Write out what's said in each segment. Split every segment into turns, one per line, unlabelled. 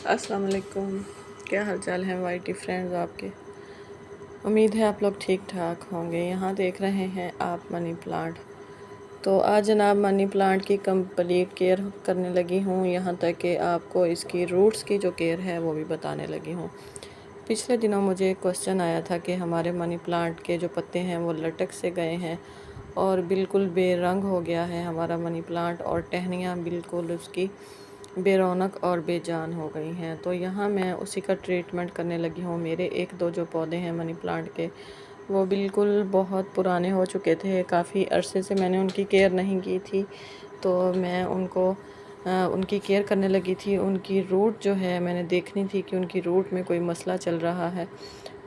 अस्सलाम वालेकुम। क्या हाल चाल है वाईटी फ्रेंड्स आपके। उम्मीद है आप लोग ठीक ठाक होंगे। यहाँ देख रहे हैं आप मनी प्लांट। तो आज जनाब मनी प्लांट की कंप्लीट केयर करने लगी हूँ, यहाँ तक कि आपको इसकी रूट्स की जो केयर है वो भी बताने लगी हूँ। पिछले दिनों मुझे एक क्वेश्चन आया था कि हमारे मनी प्लांट के जो पत्ते हैं वो लटक से गए हैं और बिल्कुल बेरंग हो गया है हमारा मनी प्लांट, और टहनियाँ बिल्कुल उसकी बेरौनक और बेजान हो गई हैं। तो यहाँ मैं उसी का ट्रीटमेंट करने लगी हूँ। मेरे एक दो जो पौधे हैं मनी प्लांट के वो बिल्कुल बहुत पुराने हो चुके थे, काफ़ी अरसे से मैंने उनकी केयर नहीं की थी, तो मैं उनकी केयर करने लगी थी। उनकी रूट जो है मैंने देखनी थी कि उनकी रूट में कोई मसला चल रहा है,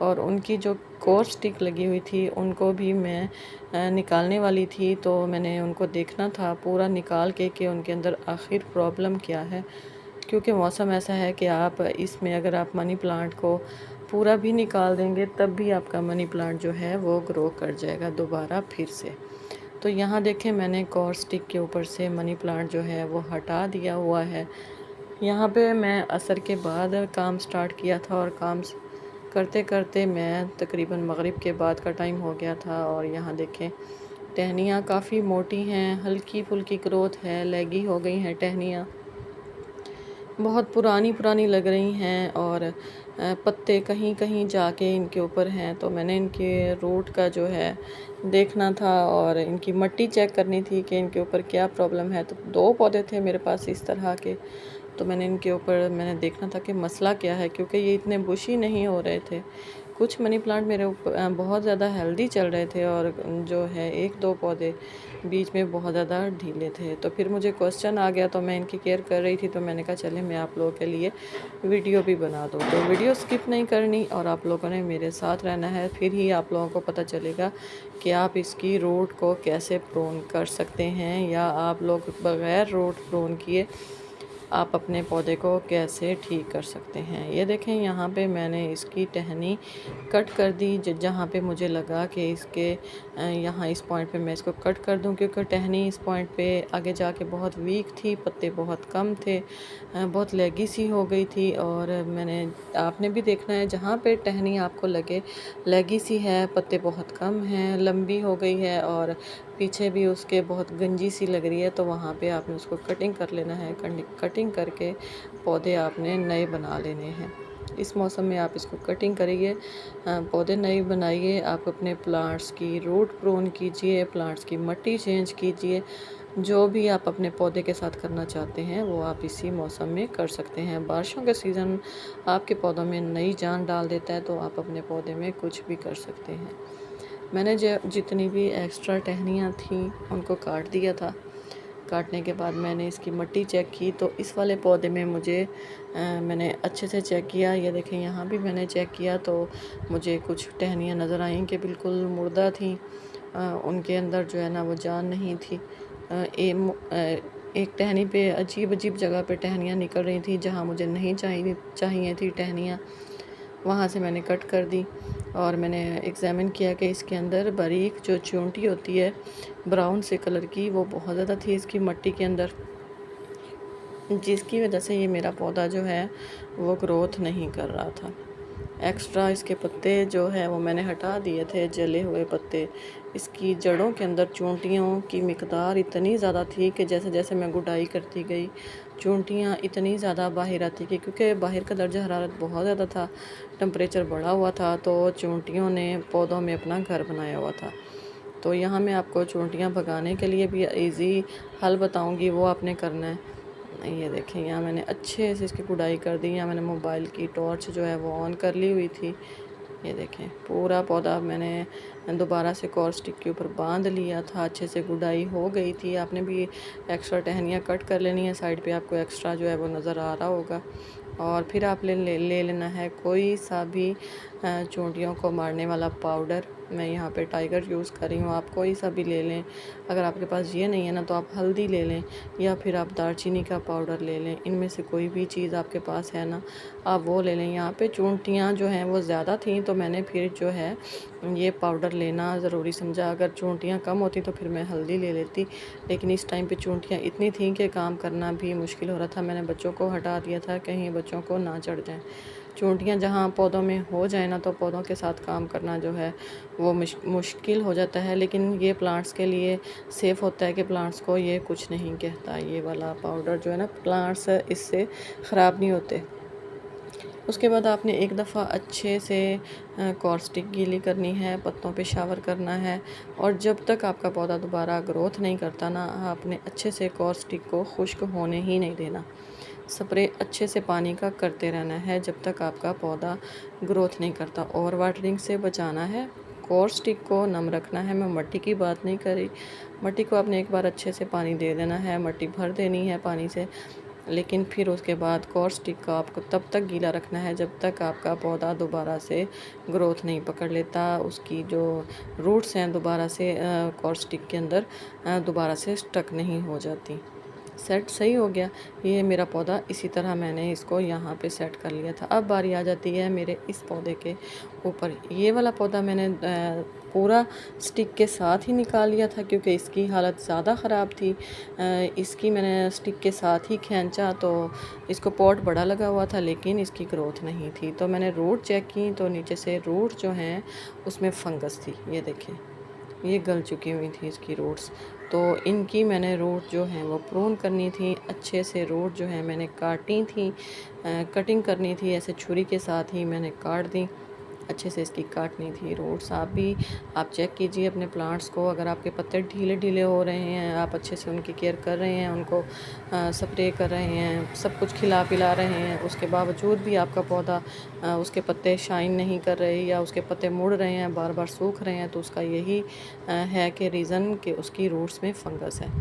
और उनकी जो कोर स्टिक लगी हुई थी उनको भी मैं निकालने वाली थी। तो मैंने उनको देखना था पूरा निकाल के कि उनके अंदर आखिर प्रॉब्लम क्या है, क्योंकि मौसम ऐसा है कि आप इसमें अगर आप मनी प्लांट को पूरा भी निकाल देंगे तब भी आपका मनी प्लांट जो है वो ग्रो कर जाएगा दोबारा फिर से। तो यहाँ देखें मैंने कोर स्टिक के ऊपर से मनी प्लांट जो है वो हटा दिया हुआ है। यहाँ पे मैं असर के बाद काम स्टार्ट किया था, और काम करते करते मैं तकरीबन मगरिब के बाद का टाइम हो गया था। और यहाँ देखें टहनियाँ काफ़ी मोटी हैं, हल्की फुल्की ग्रोथ है, लेगी हो गई हैं टहनियाँ, बहुत पुरानी पुरानी लग रही हैं, और पत्ते कहीं कहीं जाके इनके ऊपर हैं। तो मैंने इनके रूट का जो है देखना था और इनकी मिट्टी चेक करनी थी कि इनके ऊपर क्या प्रॉब्लम है। तो दो पौधे थे मेरे पास इस तरह के, तो मैंने देखना था कि मसला क्या है, क्योंकि ये इतने बुशी नहीं हो रहे थे। कुछ मनी प्लांट मेरे ऊपर बहुत ज़्यादा हेल्दी चल रहे थे, और जो है एक दो पौधे बीच में बहुत ज़्यादा ढीले थे। तो फिर मुझे क्वेश्चन आ गया, तो मैं इनकी केयर कर रही थी, तो मैंने कहा चले मैं आप लोगों के लिए वीडियो भी बना दूँ। तो वीडियो स्किप नहीं करनी और आप लोगों ने मेरे साथ रहना है, फिर ही आप लोगों को पता चलेगा कि आप इसकी रूट को कैसे प्रोन कर सकते हैं, या आप लोग बग़ैर रूट प्रोन किए आप अपने पौधे को कैसे ठीक कर सकते हैं। ये देखें यहाँ पे मैंने इसकी टहनी कट कर दी, जहाँ पे मुझे लगा कि इसके यहाँ इस पॉइंट पे मैं इसको कट कर दूँ, क्योंकि टहनी इस पॉइंट पे आगे जाके बहुत वीक थी, पत्ते बहुत कम थे, बहुत लेगी सी हो गई थी। और आपने भी देखना है जहाँ पे टहनी आपको लगे लेगी सी है, पत्ते बहुत कम हैं, लंबी हो गई है और पीछे भी उसके बहुत गंजी सी लग रही है, तो वहाँ पे आपने उसको कटिंग कर लेना है। कटिंग करके पौधे आपने नए बना लेने हैं। इस मौसम में आप इसको कटिंग करिए, पौधे नए बनाइए, आप अपने प्लांट्स की रूट प्रोन कीजिए, प्लांट्स की मिट्टी चेंज कीजिए। जो भी आप अपने पौधे के साथ करना चाहते हैं वो आप इसी मौसम में कर सकते हैं। बारिशों का सीज़न आपके पौधों में नई जान डाल देता है, तो आप अपने पौधे में कुछ भी कर सकते हैं। मैंने जितनी भी एक्स्ट्रा टहनियाँ थी उनको काट दिया था। काटने के बाद मैंने इसकी मिट्टी चेक की, तो इस वाले पौधे में मैंने अच्छे से चेक किया। ये देखें यहाँ भी मैंने चेक किया, तो मुझे कुछ टहनियाँ नज़र आईं कि बिल्कुल मुर्दा थी, उनके अंदर जो है ना वो जान नहीं थी। एक टहनी पे अजीब अजीब जगह पे टहनियाँ निकल रही थी जहाँ मुझे नहीं चाहिए थी टहनियाँ, वहाँ से मैंने कट कर दी। और मैंने एग्ज़ामिन किया कि इसके अंदर बारीक जो चूंटी होती है ब्राउन से कलर की, वो बहुत ज़्यादा थी इसकी मिट्टी के अंदर, जिसकी वजह से ये मेरा पौधा जो है वो ग्रोथ नहीं कर रहा था। एक्स्ट्रा इसके पत्ते जो है वो मैंने हटा दिए थे, जले हुए पत्ते। इसकी जड़ों के अंदर चूंटियों की मिकदार इतनी ज़्यादा थी कि जैसे जैसे मैं गुडाई करती गई चूंटियाँ इतनी ज़्यादा बाहर आती गई, क्योंकि बाहर का दर्जा हरारत बहुत ज़्यादा था, टेम्परेचर बढ़ा हुआ था, तो चूंटियों ने पौधों में अपना घर बनाया हुआ था। तो यहाँ मैं आपको चूंटियाँ भगाने के लिए भी ईज़ी हल बताऊँगी, वो आपने करना है। ये देखें यहाँ मैंने अच्छे से इसकी गुडाई कर दी। यहाँ मैंने मोबाइल की टॉर्च जो है वो ऑन कर ली हुई थी। ये देखें पूरा पौधा मैंने दोबारा से कॉर स्टिक के ऊपर बांध लिया था, अच्छे से गुडाई हो गई थी। आपने भी एक्स्ट्रा टहनियाँ कट कर लेनी है, साइड पे आपको एक्स्ट्रा जो है वो नज़र आ रहा होगा। और फिर आप ले लेना है कोई सा भी चूंटियों को मारने वाला पाउडर। मैं यहाँ पे टाइगर यूज़ कर रही हूँ, आप कोई सा भी ले लें। अगर आपके पास ये नहीं है ना तो आप हल्दी ले लें, या फिर आप दालचीनी का पाउडर ले लें। इनमें से कोई भी चीज़ आपके पास है ना आप वो ले लें। यहाँ पे चूंटियाँ जो हैं वो ज़्यादा थी, तो मैंने फिर जो है ये पाउडर लेना ज़रूरी समझा। अगर चूंटियाँ कम होती तो फिर मैं हल्दी ले लेती, लेकिन इस टाइम पे चूंटियाँ इतनी थीं कि काम करना भी मुश्किल हो रहा था। मैंने बच्चों को हटा दिया था कहीं बच्चों को ना चढ़ जाएँ। चूंटियाँ जहाँ पौधों में हो जाए ना तो पौधों के साथ काम करना जो है वो मुश्किल हो जाता है, लेकिन ये प्लांट्स के लिए सेफ़ होता है कि प्लांट्स को ये कुछ नहीं कहता। ये वाला पाउडर जो है ना, प्लांट्स इससे ख़राब नहीं होते। उसके बाद आपने एक दफ़ा अच्छे से कॉर्स्टिक गीली करनी है, पत्तों पे शावर करना है, और जब तक आपका पौधा दोबारा ग्रोथ नहीं करता ना, आपने अच्छे से कॉर्स्टिक को खुश्क होने ही नहीं देना। स्प्रे अच्छे से पानी का करते रहना है जब तक आपका पौधा ग्रोथ नहीं करता। और वाटरिंग से बचाना है, कॉर्स्टिक को नम रखना है। मैं मट्टी की बात नहीं कर रही, मट्टी को आपने एक बार अच्छे से पानी दे देना है, मट्टी भर देनी है पानी से, लेकिन फिर उसके बाद कॉर्स्टिक का आपको तब तक गीला रखना है जब तक आपका पौधा दोबारा से ग्रोथ नहीं पकड़ लेता, उसकी जो रूट्स हैं दोबारा से कॉर्स्टिक के अंदर दोबारा से स्टक नहीं हो जाती। सेट सही हो गया ये मेरा पौधा, इसी तरह मैंने इसको यहाँ पे सेट कर लिया था। अब बारी आ जाती है मेरे इस पौधे के ऊपर। ये वाला पौधा मैंने पूरा स्टिक के साथ ही निकाल लिया था क्योंकि इसकी हालत ज़्यादा ख़राब थी। इसकी मैंने स्टिक के साथ ही खींचा तो इसको पॉट बड़ा लगा हुआ था लेकिन इसकी ग्रोथ नहीं थी। तो मैंने रूट चेक की तो नीचे से रूट जो हैं उसमें फंगस थी। ये देखें, ये गल चुकी हुई थी इसकी रूट्स। तो इनकी मैंने रूट जो हैं वो प्रून करनी थी, अच्छे से रूट जो है मैंने काटी थी, कटिंग करनी थी, ऐसे छुरी के साथ ही मैंने काट दी, अच्छे से इसकी काटनी थी रूट्स। आप चेक कीजिए अपने प्लांट्स को, अगर आपके पत्ते ढीले ढीले हो रहे हैं, आप अच्छे से उनकी केयर कर रहे हैं, उनको स्प्रे कर रहे हैं, सब कुछ खिला पिला रहे हैं, उसके बावजूद भी आपका पौधा उसके पत्ते शाइन नहीं कर रहे या उसके पत्ते मुड़ रहे हैं, बार बार सूख रहे हैं, तो उसका यही है कि रीज़न कि उसकी रूट्स में फंगस है।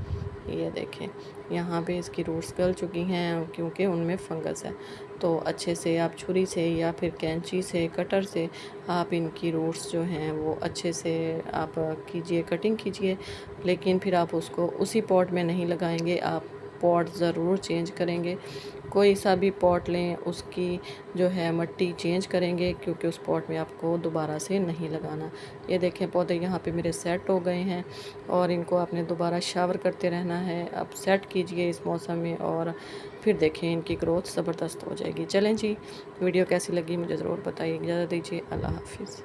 ये देखें, यहाँ पे इसकी रूट्स गल चुकी हैं क्योंकि उनमें फंगस है। तो अच्छे से आप छुरी से या फिर कैंची से, कटर से आप इनकी रूट्स जो हैं वो अच्छे से आप कीजिए, कटिंग कीजिए, लेकिन फिर आप उसको उसी पॉट में नहीं लगाएंगे, आप पॉट ज़रूर चेंज करेंगे। कोई सा भी पॉट लें, उसकी जो है मट्टी चेंज करेंगे क्योंकि उस पॉट में आपको दोबारा से नहीं लगाना। ये देखें, पौधे यहाँ पे मेरे सेट हो गए हैं और इनको आपने दोबारा शावर करते रहना है। आप सेट कीजिए इस मौसम में और फिर देखें इनकी ग्रोथ ज़बरदस्त हो जाएगी। चलें जी, वीडियो कैसी लगी मुझे ज़रूर बताइए। इजाज़त दीजिए, अल्लाह हाफिज़।